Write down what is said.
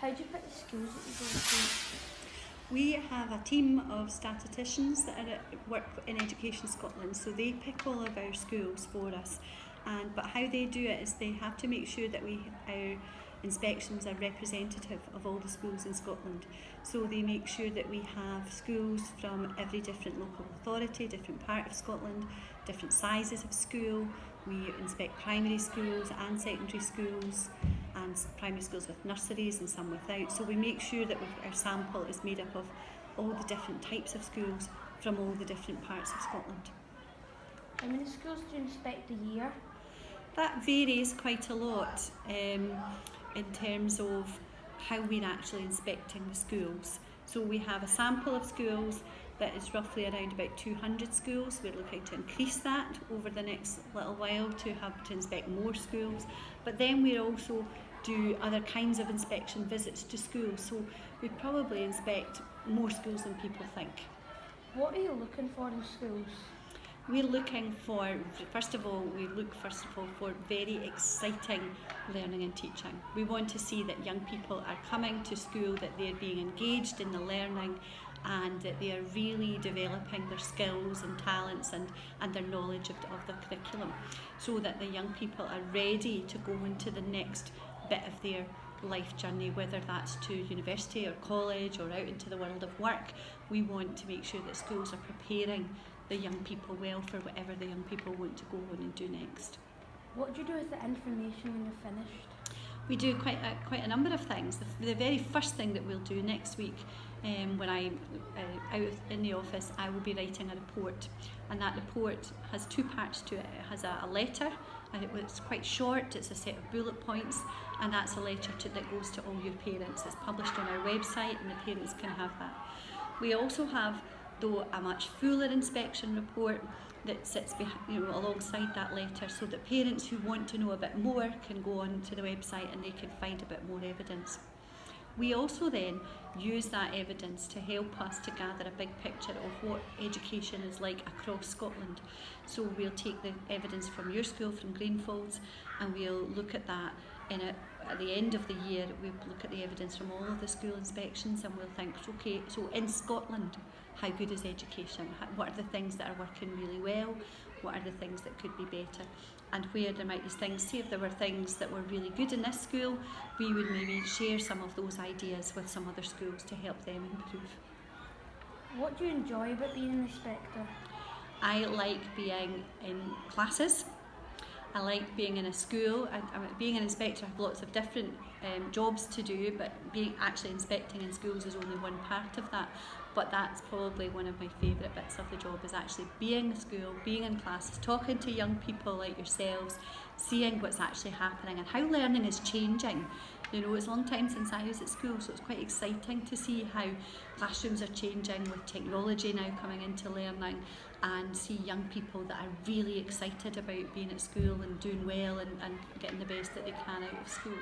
How do you pick the schools that you go to? We have a team of statisticians that are at work in Education Scotland, so they pick all of our schools for us. But how they do it is they have to make sure that our inspections are representative of all the schools in Scotland. So they make sure that we have schools from every different local authority, different part of Scotland, different sizes of school. We inspect primary schools and secondary schools, and primary schools with nurseries and some without. So we make sure that our sample is made up of all the different types of schools from all the different parts of Scotland. How many schools do you inspect a year? That varies quite a lot in terms of how we're actually inspecting the schools. So we have a sample of schools that is roughly around about 200 schools. We're looking to increase that over the next little while to inspect more schools. But then we also do other kinds of inspection visits to schools. So we probably inspect more schools than people think. What are you looking for in schools? We're looking for, first of all, for very exciting learning and teaching. We want to see that young people are coming to school, that they're being engaged in the learning, and that they are really developing their skills and talents and their knowledge of the curriculum, so that the young people are ready to go into the next bit of their life journey, whether that's to university or college or out into the world of work. We want to make sure that schools are preparing the young people well for whatever the young people want to go on and do next. What do you do with the information when you're finished? We do quite a number of things. The very first thing that we'll do next week, when I'm out in the office, I will be writing a report, and that report has two parts to it. It has a letter, and it's quite short. It's a set of bullet points, and that's a letter that goes to all your parents. It's published on our website, and the parents can have that. We also have, though, a much fuller inspection report that sits alongside that letter, so that parents who want to know a bit more can go on to the website and they can find a bit more evidence. We also then use that evidence to help us to gather a big picture of what education is like across Scotland. So we'll take the evidence from your school, from Greenfaulds, and we'll look at that at the end of the year. We'll look at the evidence from all of the school inspections, and we'll think, okay, so in Scotland, how good is education? What are the things that are working really well? What are the things that could be better? And where there might be things, see if there were things that were really good in this school, we would maybe share some of those ideas with some other schools to help them improve. What do you enjoy about being an inspector? I like being in classes. I like being in a school. Being an inspector, I have lots of different jobs to do, but actually inspecting in schools is only one part of that. But that's probably one of my favourite bits of the job, is actually being in school, being in classes, talking to young people like yourselves, seeing what's actually happening and how learning is changing. You know, it's a long time since I was at school, so it's quite exciting to see how classrooms are changing with technology now coming into learning, and see young people that are really excited about being at school and doing well and getting the best that they can out of school.